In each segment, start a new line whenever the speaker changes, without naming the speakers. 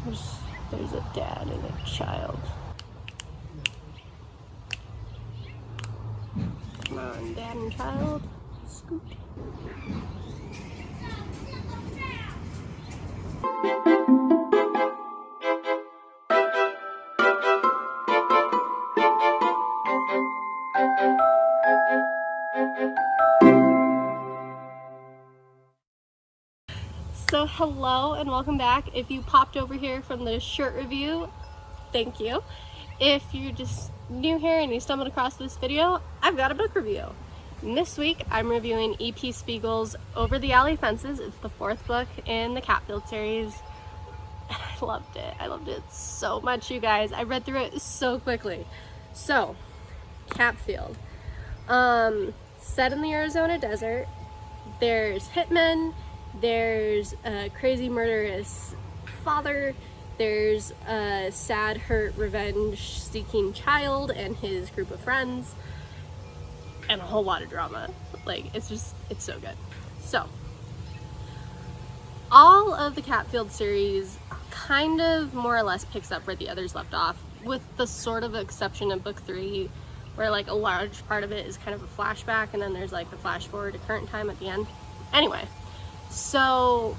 There's a dad and a child. Come on, dad and child. Scoot. So hello and welcome back. If you popped over here from the shirt review, thank you. If you're just new here and you stumbled across this video, I've got a book review. And this week I'm reviewing E.P. Spiegel's Over the Alley Fences. It's the 4th book in the Capfield series. And I loved it. I loved it so much, you guys. I read through it so quickly. So, Capfield. Set in the Arizona desert. There's hitmen. There's a crazy murderous father, there's a sad, hurt, revenge-seeking child and his group of friends, and a whole lot of drama. Like, it's so good. So, all of the Capfield series kind of more or less picks up where the others left off, with the sort of exception of book 3, where like a large part of it is kind of a flashback, and then there's like the flash forward to current time at the end. Anyway. So,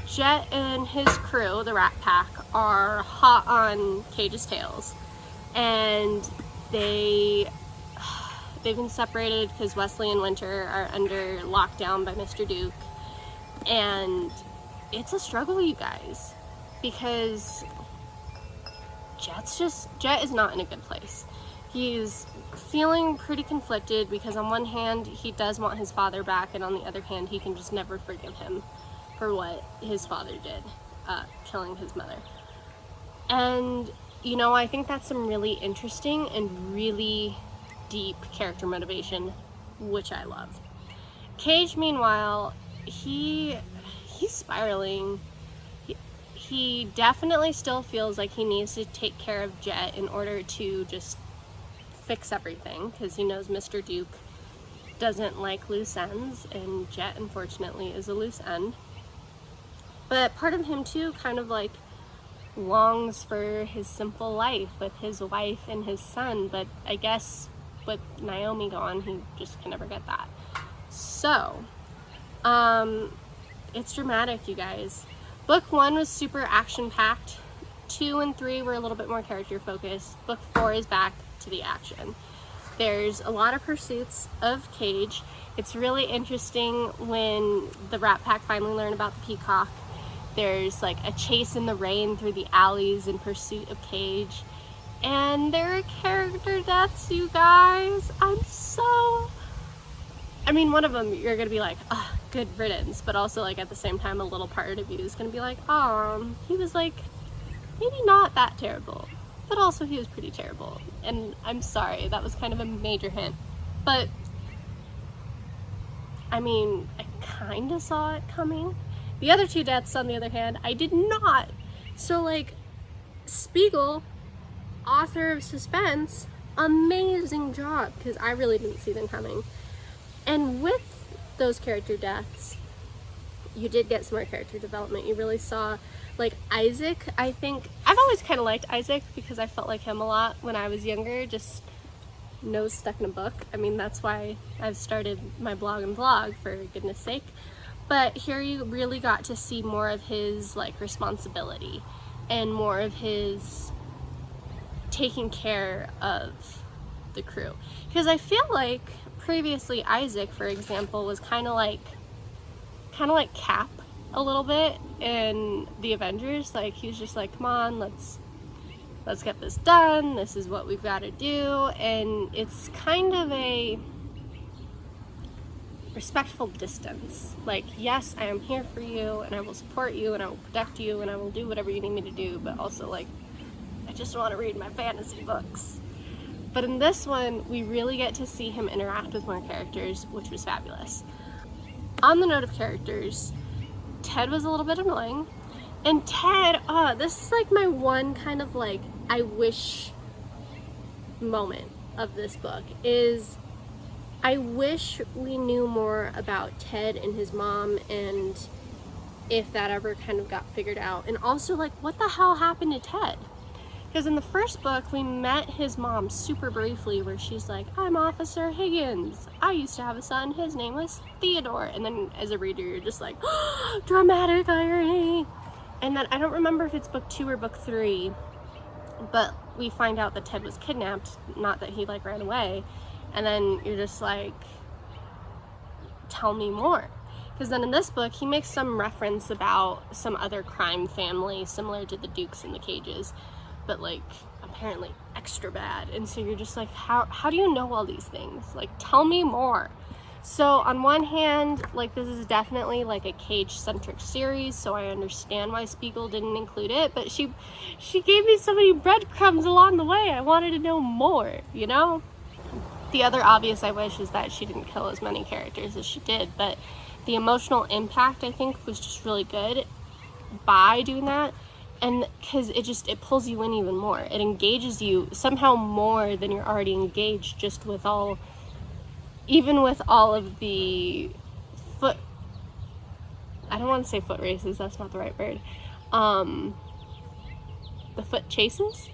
Jet and his crew, the Rat Pack, are hot on Cage's tails, and they've been separated because Wesley and Winter are under lockdown by Mr. Duke, and it's a struggle, you guys, because Jet is not in a good place. He's feeling pretty conflicted because on one hand he does want his father back, and on the other hand he can just never forgive him for what his father did, killing his mother. And you know, I think that's some really interesting and really deep character motivation, which I love. Cage, meanwhile, he's spiraling. He definitely still feels like he needs to take care of Jet in order to just fix everything, because he knows Mr. Duke doesn't like loose ends, and Jet unfortunately is a loose end. But part of him too kind of like longs for his simple life with his wife and his son, but I guess with Naomi gone he just can never get that. So it's dramatic, you guys. Book 1 was super action-packed. 2 and 3 were a little bit more character focused. Book 4 is back to the action. There's a lot of pursuits of Cage. It's really interesting when the Rat Pack finally learn about the peacock. There's like a chase in the rain through the alleys in pursuit of Cage. And there are character deaths, you guys. I mean, one of them you're gonna be like, oh, good riddance, but also like at the same time a little part of you is gonna be like, oh, he was like maybe not that terrible, but also he was pretty terrible. And I'm sorry, that was kind of a major hint. But, I mean, I kind of saw it coming. The other 2 deaths, on the other hand, I did not. So, like, Spiegel, author of suspense, amazing job, because I really didn't see them coming. And with those character deaths, you did get some more character development. You really saw, like, Isaac. I think I've always kind of liked Isaac because I felt like him a lot when I was younger, just nose stuck in a book. I mean, that's why I've started my blog and vlog, for goodness sake. But here you really got to see more of his like responsibility and more of his taking care of the crew, because I feel like previously Isaac, for example, was kind of like Cap a little bit in the Avengers. Like, he was just like, come on, let's get this done, this is what we've got to do. And it's kind of a respectful distance, like, yes, I am here for you and I will support you and I will protect you and I will do whatever you need me to do, but also, like, I just want to read my fantasy books. But in this one, we really get to see him interact with more characters, which was fabulous. On the note of characters, Ted was a little bit annoying. And Ted, this is like my one kind of like I wish moment of this book, is I wish we knew more about Ted and his mom and if that ever kind of got figured out. And also, like, what the hell happened to Ted? Because in the first book, we met his mom super briefly, where she's like, I'm Officer Higgins. I used to have a son. His name was Theodore. And then as a reader, you're just like, oh, dramatic irony. And then I don't remember if it's book 2 or book 3, but we find out that Ted was kidnapped, not that he like ran away. And then you're just like, tell me more. Because then in this book, he makes some reference about some other crime family similar to the Dukes and the Cages, but like apparently extra bad. And so you're just like, how do you know all these things? Like, tell me more. So on one hand, like, this is definitely like a Cage-centric series, so I understand why Spiegel didn't include it, but she gave me so many breadcrumbs along the way. I wanted to know more, you know? The other obvious I wish is that she didn't kill as many characters as she did, but the emotional impact, I think, was just really good by doing that. And because it pulls you in even more. It engages you somehow more than you're already engaged, just with even with all of the I don't want to say foot races, that's not the right word. The foot chases?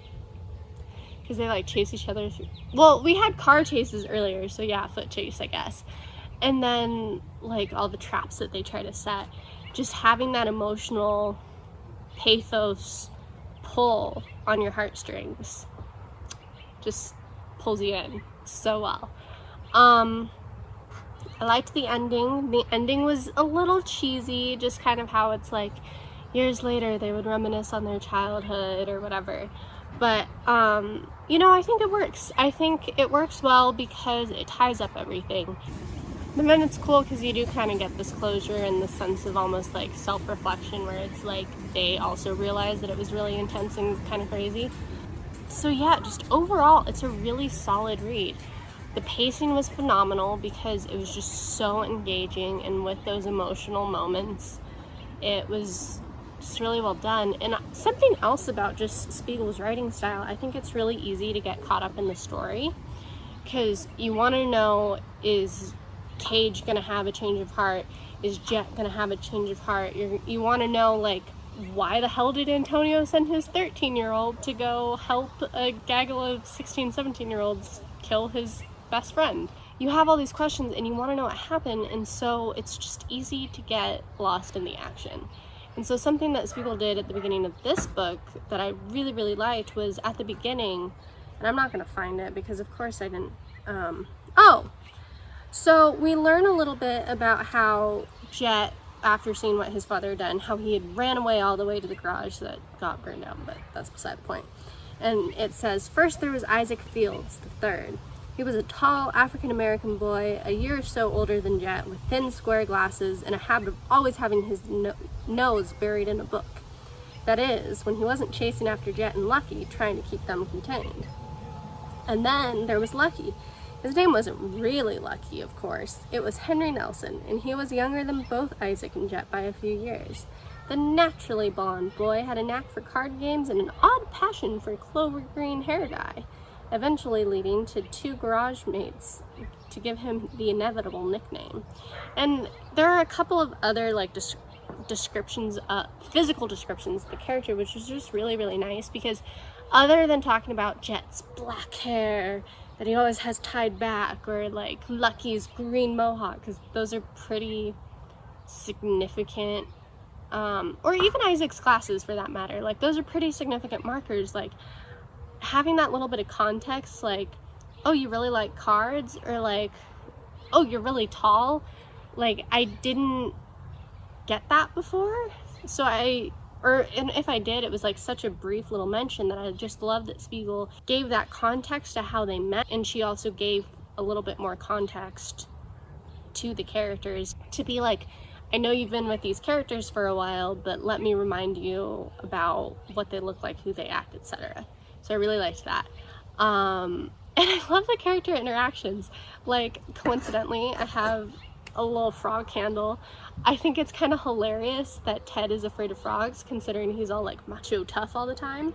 Because they like chase each other through. Well, we had car chases earlier, so yeah, foot chase, I guess. And then like all the traps that they try to set. Just having that emotional pathos pull on your heartstrings just pulls you in so well. I liked the ending. The ending was a little cheesy, just kind of how it's like years later they would reminisce on their childhood or whatever. But you know, I think it works. I think it works well because it ties up everything. And then it's cool because you do kind of get this closure and the sense of almost like self-reflection, where it's like they also realize that it was really intense and kind of crazy. So yeah, just overall, it's a really solid read. The pacing was phenomenal because it was just so engaging, and with those emotional moments, it was just really well done. And something else about just Spiegel's writing style, I think it's really easy to get caught up in the story because you want to know, is Cage gonna have a change of heart? Is Jet gonna have a change of heart? You want to know, like, why the hell did Antonio send his 13-year-old to go help a gaggle of 16, 17-year-olds kill his best friend? You have all these questions and you want to know what happened, and so it's just easy to get lost in the action. And so something that Spiegel did at the beginning of this book that I really, really liked was at the beginning, and I'm not going to find it because of course I didn't, so we learn a little bit about how Jet, after seeing what his father had done, how he had ran away all the way to the garage that got burned down, but that's beside the point. And it says, first there was Isaac Fields III. He was a tall African-American boy, a year or so older than Jet, with thin square glasses and a habit of always having his nose buried in a book. That is, when he wasn't chasing after Jet and Lucky, trying to keep them contained. And then there was Lucky. His name wasn't really Lucky, of course. It was Henry Nelson, and he was younger than both Isaac and Jet by a few years. The naturally blonde boy had a knack for card games and an odd passion for clover green hair dye, eventually leading to 2 garage mates to give him the inevitable nickname. And there are a couple of other like descriptions, physical descriptions of the character, which is just really, really nice, because other than talking about Jet's black hair that he always has tied back, or like Lucky's green mohawk, because those are pretty significant, or even Isaac's glasses for that matter, like those are pretty significant markers. Like having that little bit of context, like, oh, you really like cards, or like, oh, you're really tall, like I didn't get that before. So and if I did, it was like such a brief little mention that I just love that Spiegel gave that context to how they met, and she also gave a little bit more context to the characters to be like, I know you've been with these characters for a while, but let me remind you about what they look like, who they act, etc. So I really liked that. And I love the character interactions. Like, coincidentally, I have a little frog candle. I think it's kind of hilarious that Ted is afraid of frogs, considering he's all like macho tough all the time.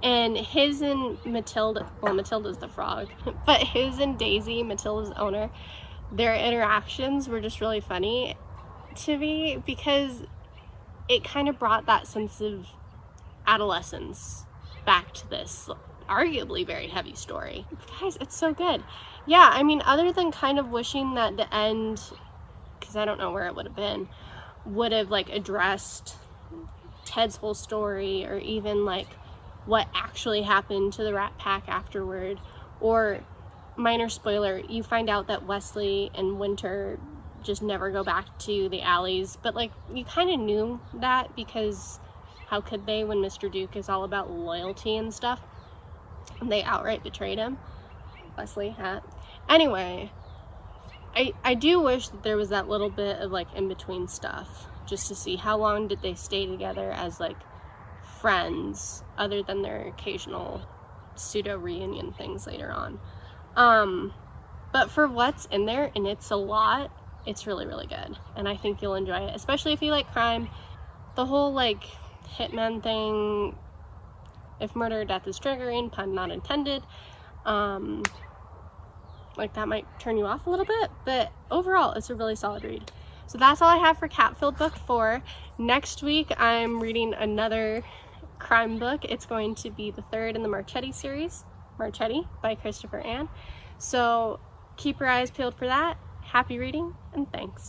And his and Matilda, well, Matilda's the frog, but his and Daisy, Matilda's owner, their interactions were just really funny to me, because it kind of brought that sense of adolescence back to this arguably very heavy story. Guys, it's so good. Yeah, I mean, other than kind of wishing that the end, because I don't know where it would have been, would have like addressed Ted's whole story, or even like what actually happened to the Rat Pack afterward, or minor spoiler, you find out that Wesley and Winter just never go back to the alleys, but like you kind of knew that, because how could they when Mr. Duke is all about loyalty and stuff, and they outright betrayed him. Wesley hat. Anyway, I do wish that there was that little bit of like in between stuff, just to see how long did they stay together as like friends, other than their occasional pseudo reunion things later on. But for what's in there, and it's a lot, it's really, really good, and I think you'll enjoy it, especially if you like crime. The whole like hitman thing, if murder or death is triggering, pun not intended, like that might turn you off a little bit, but overall it's a really solid read. So that's all I have for Capfield book 4. Next week I'm reading another crime book. It's going to be the third in the Marchetti series, Marchetti by Christopher Ann. So keep your eyes peeled for that. Happy reading, and thanks.